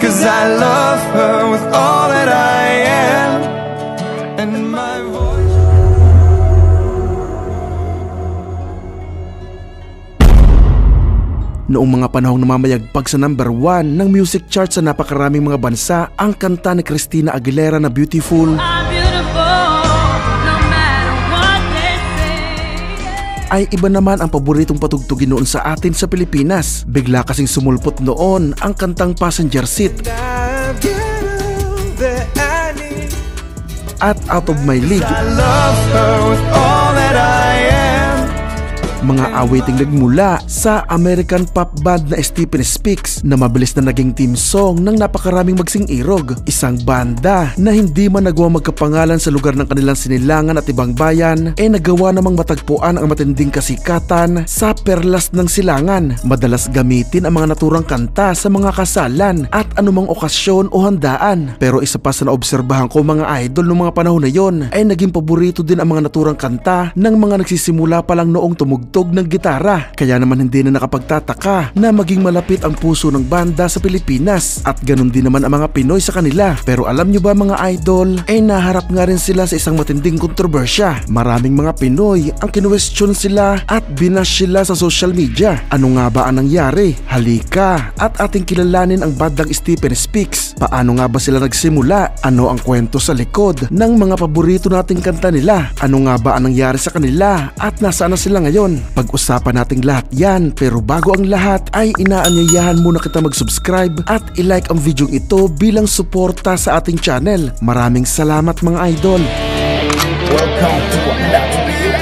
'cause I love her with all that I am. And my voice. Noong mga panahong namamayagpag sa number 1 ng music chart sa napakaraming mga bansa ang kanta ni Christina Aguilera na Beautiful, ay iba naman ang paboritong patugtugin noon sa atin sa Pilipinas. Bigla kasing sumulpot noon ang kantang Passenger Seat at Out of My League. I love her with all that I am. Mga awiting nagmula sa American pop band na Stephen Speaks na mabilis na naging theme song ng napakaraming magsing-irog. Isang banda na hindi man nagawa magkapangalan sa lugar ng kanilang sinilangan at ibang bayan, nagawa namang matagpuan ang matinding kasikatan sa perlas ng silangan. Madalas gamitin ang mga naturang kanta sa mga kasalan at anumang okasyon o handaan. Pero isa pa sa naobserbahan ko mga idol noong mga panahon na yon ay naging paborito din ang mga naturang kanta ng mga nagsisimula pa lang noong tumugtog ng gitara. Kaya naman hindi na nakapagtataka na maging malapit ang puso ng banda sa Pilipinas at ganun din naman ang mga Pinoy sa kanila. Pero alam nyo ba mga idol, naharap nga rin sila sa isang matinding kontrobersya. Maraming mga Pinoy ang kinwestiyon sila at binash sila sa social media. Ano nga ba ang nangyari? Halika at ating kilalanin ang bandang Stephen Speaks. Paano nga ba sila nagsimula? Ano ang kwento sa likod ng mga paborito nating kanta nila? Ano nga ba ang nangyari sa kanila at nasaan na sila ngayon? Pag-usapan nating lahat yan, pero bago ang lahat ay inaanyayahan muna kita mag-subscribe at i-like ang video ito bilang suporta sa ating channel. Maraming salamat mga idol. Welcome to another video.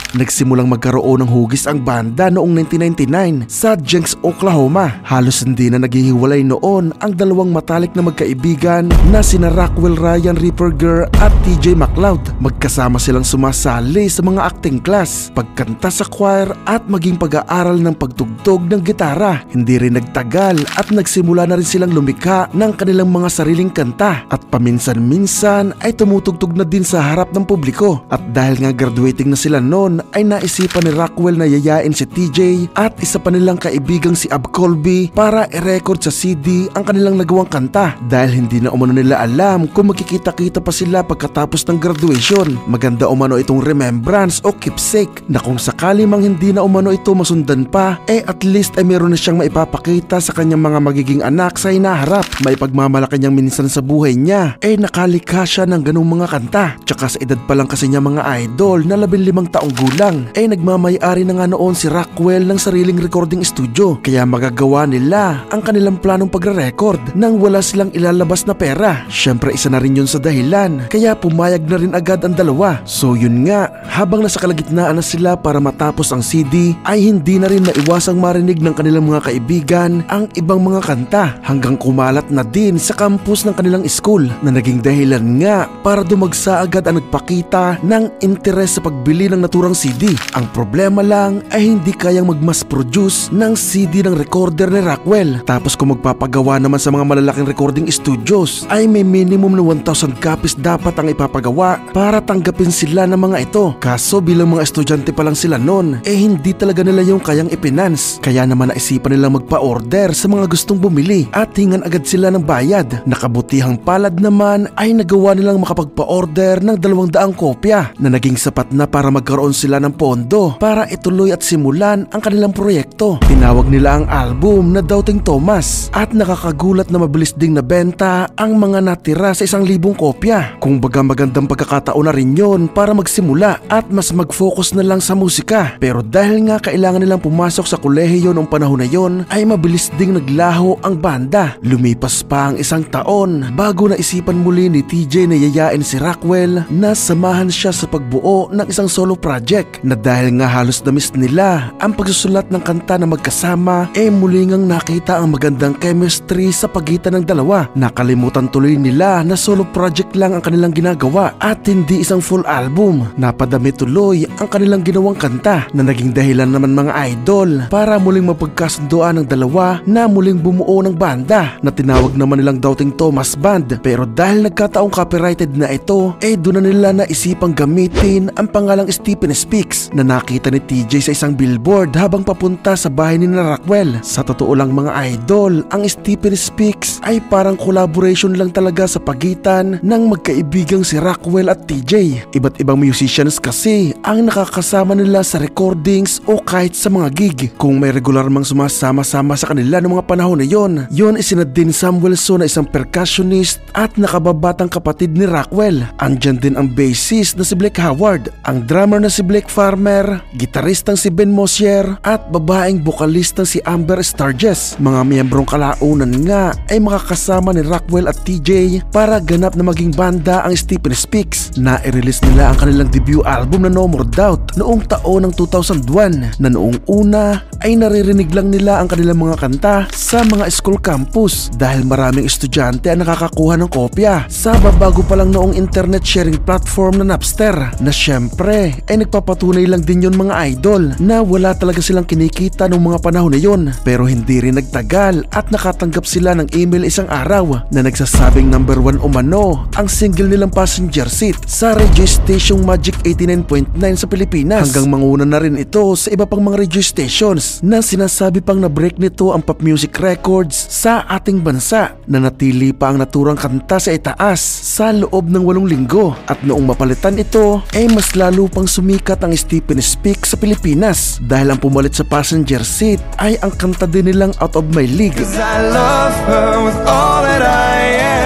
Nagsimulang magkaroon ng hugis ang banda noong 1999 sa Jenks, Oklahoma. Halos hindi na naghihiwalay noon ang dalawang matalik na magkaibigan na sina Rockwell Ryan Ripperger at TJ McLeod. Magkasama silang sumasali sa mga acting class, pagkanta sa choir at maging pag-aaral ng pagtugtog ng gitara. Hindi rin nagtagal at nagsimula na rin silang lumikha ng kanilang mga sariling kanta at paminsan-minsan ay tumutugtog na din sa harap ng publiko. At dahil nga graduating na sila noon ay naisipan ni Rockwell na yayain si TJ at isa pa nilang kaibigang si Ab Colby para i-record sa CD ang kanilang nagawang kanta dahil hindi na umano nila alam kung magkikita-kita pa sila pagkatapos ng graduation. Maganda umano itong remembrance o keepsake na kung sakali mang hindi na umano ito masundan pa, at least ay meron na siyang maipapakita sa kanyang mga magiging anak sa hinaharap. May pagmamalaki niyang minsan sa buhay niya, nakalikha siya ng ganung mga kanta. Tsaka sa edad pa lang kasi niya mga idol na 15 taong gulang, nagmamayari na nga noon si Rockwell ng sariling recording studio. Kaya magagawa nila ang kanilang planong pagre-record nang wala silang ilalabas na pera. Syempre isa na rin yun sa dahilan kaya pumayag na rin agad ang dalawa. So yun nga, habang nasa kalagitnaan na sila para matapos ang CD ay hindi na rin maiwasang marinig ng kanilang mga kaibigan ang ibang mga kanta hanggang kumalat na din sa campus ng kanilang school na naging dahilan nga para dumagsa agad ang nagpakita ng interes sa pagbili ng naturang CD. Ang problema lang ay hindi kayang mag-mass produce ng CD ng recorder ni Rockwell. Tapos kung magpapagawa naman sa mga malalaking recording studios ay may minimum na 1,000 copies dapat ang ipapagawa para tanggapin sila ng mga ito. Kaso bilang mga estudyante pa lang sila noon, hindi talaga nila yung kayang ipinance. Kaya naman naisipan nilang magpa-order sa mga gustong bumili at hingan agad sila ng bayad. Nakabutihang palad naman ay nagawa nilang makapagpa-order ng 200 kopya na naging sapat na para magkaroon sila ng pondo para ituloy at simulan ang kanilang proyekto. Tinawag nila ang album na Doubting Thomas at nakakagulat na mabilis ding nabenta ang mga natira sa 1,000 kopya. Kung baga magandang pagkakataon na rin yun para magsimula at mas mag-focus na lang sa musika. Pero dahil nga kailangan nilang pumasok sa kolehiyo noong panahon na yon ay mabilis ding naglaho ang banda. Lumipas pa ang 1 taon bago naisipan muli ni TJ na yayain si Rockwell na samahan siya sa pagbuo ng isang solo project na dahil nga halos na-miss nila ang pagsusulat ng kanta na magkasama muli ngang nakita ang magandang chemistry sa pagitan ng dalawa. Nakalimutan tuloy nila na solo project lang ang kanilang ginagawa at hindi isang full album. Napadami tuloy ang kanilang ginawang kanta na naging dahilan naman mga idol para muling mapagkasunduan ng dalawa na muling bumuo ng banda na tinawag naman nilang Doubting Thomas Band. Pero dahil nagkataong copyrighted na ito, doon na nila naisipang gamitin ang pangalang Stephen Speaks Speaks na nakita ni TJ sa isang billboard habang papunta sa bahay ni Rockwell. Sa totoo lang mga idol, ang Stephen Speaks ay parang collaboration lang talaga sa pagitan ng magkaibigang si Rockwell at TJ. Iba't ibang musicians kasi ang nakakasama nila sa recordings o kahit sa mga gig. Kung may regular mang sumasama-sama sa kanila noong mga panahon na yon is sina Dean Samuelson na isang percussionist at nakababatang kapatid ni Rockwell. Andyan din ang bassist na si Blake Howard, ang drummer na si Blake Farmer, gitaristang si Ben Mosier at babaeng bokalistang si Amber Sturgis. Mga miyembrong kalaunan nga ay makakasama ni Rockwell at TJ para ganap na maging banda ang Stephen Speaks. Na-release nila ang kanilang debut album na No More Doubt noong taon ng 2001 na noong una ay naririnig lang nila ang kanilang mga kanta sa mga school campus dahil maraming estudyante ang nakakakuha ng kopya sa babago pa lang noong internet sharing platform na Napster, na syempre ay nagpapatunay lang din yon mga idol na wala talaga silang kinikita noong mga panahon na yon. Pero hindi rin nagtagal at nakatanggap sila ng email isang araw na nagsasabing number 1 umano ang single nilang Passenger Seat sa radio station Magic 89.9 sa Pilipinas, hanggang manguna na rin ito sa iba pang mga radio stations na sinasabi pang na-break nito ang pop music records sa ating bansa, na natili pa ang naturang kanta sa itaas sa loob ng 8 linggo, at noong mapalitan ito ay mas lalo pang sumikat ang Stephen Speaks sa Pilipinas dahil ang pumalit sa Passenger Seat ay ang kanta din nilang Out of My League. 'Cause I love her with all that I am.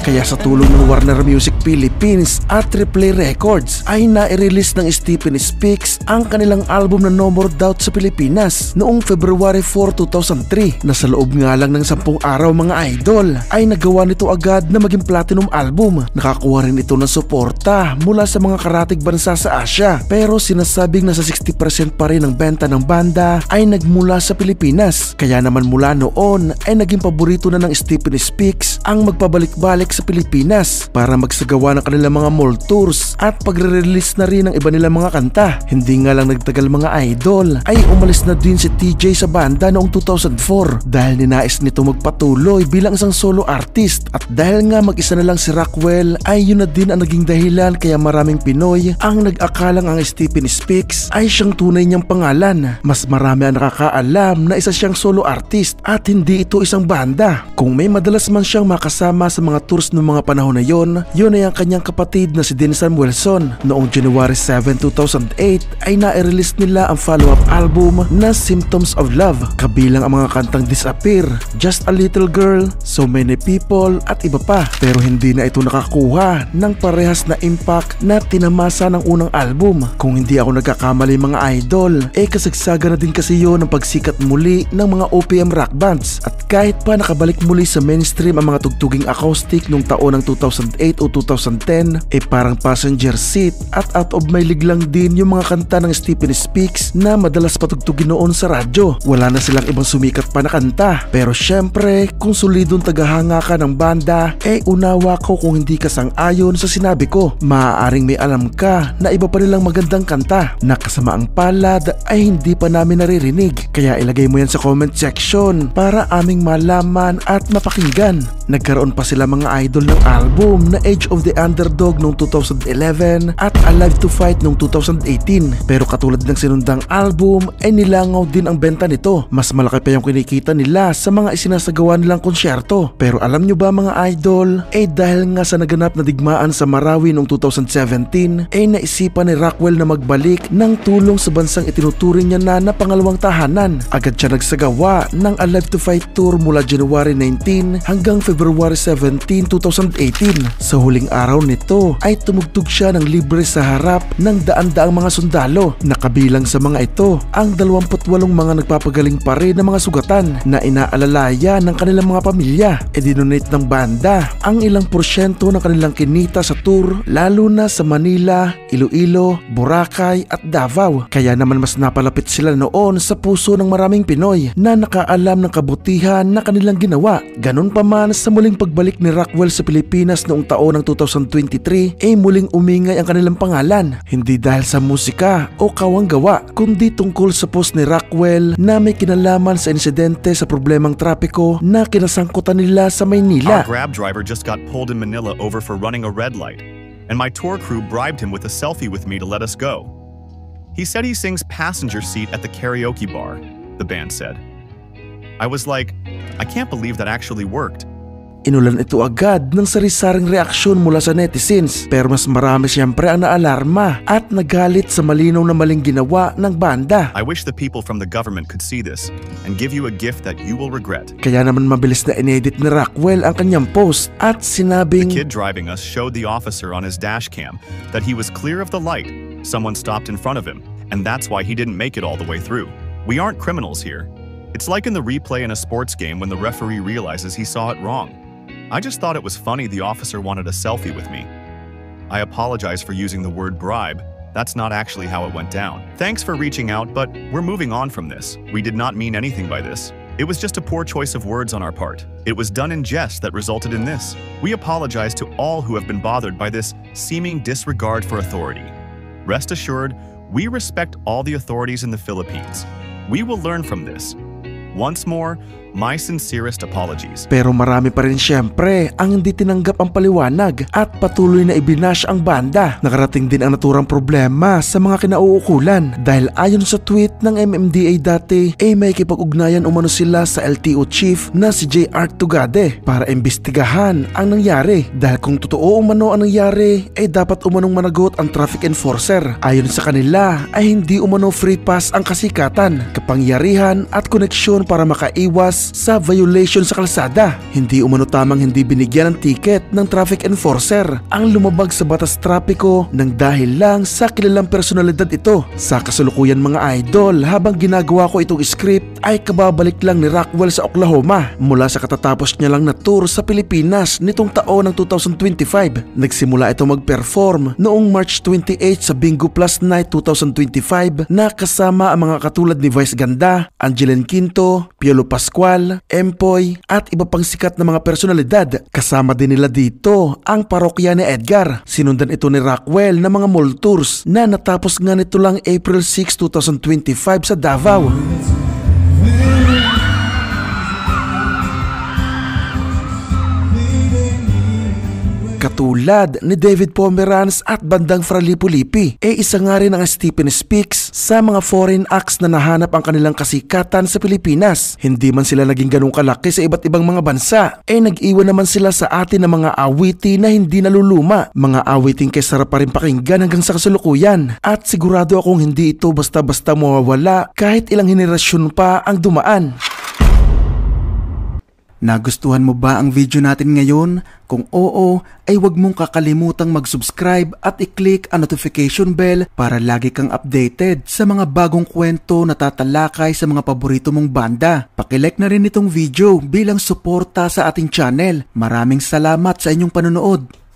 Kaya sa tulong ng Warner Music Philippines at Replay Records ay na-release ng Stephen Speaks ang kanilang album na No More Doubt sa Pilipinas noong February 4, 2003, na sa loob nga lang ng 10 araw mga idol ay nagawa nito agad na maging platinum album. Nakakuha rin ito ng suporta mula sa mga karatig bansa sa Asia, pero sinasabing nasa 60% pa rin ng benta ng banda ay nagmula sa Pilipinas. Kaya naman mula noon ay naging paborito na ng Stephen Speaks ang magpabalik-balik sa Pilipinas para magsagawa ng kanilang mga mall tours at pagre-release na rin ng iba nilang mga kanta. Hindi nga lang nagtagal mga idol ay umalis na din si TJ sa banda noong 2004 dahil ninais nito magpatuloy bilang isang solo artist, at dahil nga mag-isa na lang si Rockwell ay yun na din ang naging dahilan kaya maraming Pinoy ang nag-akalang ang Stephen Speaks ay siyang tunay niyang pangalan. Mas marami ang nakakaalam na isa siyang solo artist at hindi ito isang banda. Kung may madalas man siyang makasama sa mga tours noong mga panahon na yun ay ang kanyang kapatid na si Dean Samuelson. Noong January 7, 2008 ay na-release nila ang follow-up album na Symptoms of Love, kabilang ang mga kantang Disappear, Just a Little Girl, So Many People at iba pa. Pero hindi na ito nakakuha ng parehas na impact na tinamasa ng unang album. Kung hindi ako nagkakamali mga idol, kasagsaga na din kasi yun ng pagsikat muli ng mga OPM rock bands, at kahit pa nakabalik muli sa mainstream ang mga tugtuging acoustic nung taon ng 2008 o 2010, parang Passenger Seat at Out of My League lang din yung mga kanta ng Stephen Speaks na madalas patugtugin noon sa radyo. Wala na silang ibang sumikat pa na kanta. Pero syempre, kung solidong tagahanga ka ng banda, unawa ko kung hindi ka sang-ayon sa sinabi ko. Maaaring may alam ka na iba pa nilang magandang kanta na kasamaang palad ay hindi pa namin naririnig. Kaya ilagay mo yan sa comment section para aming malaman at mapakinggan. Nagkaroon pa sila mga idol ng album na Age of the Underdog noong 2011 at Alive to Fight noong 2018. Pero katulad ng sinundang album ay nilangaw din ang benta nito. Mas malaki pa yung kinikita nila sa mga isinasagawa nilang konsyerto. Pero alam nyo ba mga idol, dahil nga sa naganap na digmaan sa Marawi noong 2017 naisipan ni Rockwell na magbalik ng tulong sa bansang itinuturing niya na pangalawang tahanan. Agad siya nagsagawa ng Alive to Fight tour mula January 19 hanggang February 17, 2018. Sa huling araw nito ay tumugtog siya ng libre sa harap ng daan-daang mga sundalo. Nakabilang sa mga ito ang 28 mga nagpapagaling pa rin ng mga sugatan na inaalalaya ng kanilang mga pamilya. Dinonate ng banda ang ilang porsyento ng kanilang kinita sa tour, lalo na sa Manila, Iloilo, Boracay at Davao. Kaya naman mas napalapit sila noon sa puso ng maraming Pinoy na nakaalam ng kabutihan na kanilang ginawa. Ganun pa man, sa muling pagbalik ni Rockwell sa Pilipinas noong taon ng 2023 muling umingay ang kanilang pangalan. Hindi dahil sa musika o kawang gawa, kundi tungkol sa post ni Rockwell na may kinalaman sa insidente sa problemang trapiko na kinasangkutan nila sa Maynila. Our Grab driver just got pulled in Manila over for running a red light, and my tour crew bribed him with a selfie with me to let us go. He said he sings passenger seat at the karaoke bar, the band said. I was like, I can't believe that actually worked. Inulan ito agad ng sari-saring reaksyon mula sa netizens, pero mas marami siyempre ang naalarma at nagalit sa malinaw na maling ginawa ng banda. I wish the people from the government could see this and give you a gift that you will regret. Kaya naman mabilis na inedit ni Rockwell ang kanyang post at sinabing, The kid driving us showed the officer on his dash cam that he was clear of the light. Someone stopped in front of him, and that's why he didn't make it all the way through. We aren't criminals here. It's like in the replay in a sports game when the referee realizes he saw it wrong. I just thought it was funny the officer wanted a selfie with me. I apologize for using the word bribe. That's not actually how it went down. Thanks for reaching out, but we're moving on from this. We did not mean anything by this. It was just a poor choice of words on our part. It was done in jest that resulted in this. We apologize to all who have been bothered by this seeming disregard for authority. Rest assured, we respect all the authorities in the Philippines. We will learn from this. Once more, my sincerest apologies. Pero marami pa rin siyempre ang hindi tinanggap ang paliwanag at patuloy na ibinash ang banda. Nakarating din ang naturang problema sa mga kinauukulan dahil ayon sa tweet ng MMDA dati ay may kipag-ugnayan umano sila sa LTO chief na si J.R. Tugade para imbestigahan ang nangyari. Dahil kung totoo umano ang nangyari ay dapat umanong managot ang traffic enforcer. Ayon sa kanila ay hindi umano free pass ang kasikatan, kapangyarihan at koneksyon para makaiwas sa violation sa kalsada. Hindi umano tamang hindi binigyan ng ticket ng traffic enforcer ang lumabag sa batas trapiko nang dahil lang sa kilalang personalidad ito. Sa kasalukuyan mga idol, habang ginagawa ko itong script ay kababalik lang ni Rockwell sa Oklahoma mula sa katatapos niya lang na tour sa Pilipinas nitong taon ng 2025. Nagsimula ito mag-perform noong March 28 sa Bingo Plus Night 2025 na kasama ang mga katulad ni Vice Ganda, Angeline Quinto, Piolo Pascual, Empoy at iba pang sikat na mga personalidad. Kasama din nila dito ang parokya ni Edgar. Sinundan ito ni Rockwell na mga mall tours na natapos nga nito lang April 6, 2025 sa Davao. Katulad ni David Pomeranz at bandang Fralipo-Lipi, isa nga rin ang Stephen Speaks sa mga foreign acts na nahanap ang kanilang kasikatan sa Pilipinas. Hindi man sila naging ganung kalaki sa iba't ibang mga bansa, nag-iwan naman sila sa atin ng mga awiti na hindi naluluma, mga awiting kay sarap pa rin pakinggan hanggang sa kasalukuyan. At sigurado akong hindi ito basta-basta mawawala kahit ilang henerasyon pa ang dumaan. Nagustuhan mo ba ang video natin ngayon? Kung oo, ay huwag mong kakalimutang mag-subscribe at i-click ang notification bell para lagi kang updated sa mga bagong kwento na tatalakay sa mga paborito mong banda. Pakilike na rin itong video bilang suporta sa ating channel. Maraming salamat sa inyong panonood.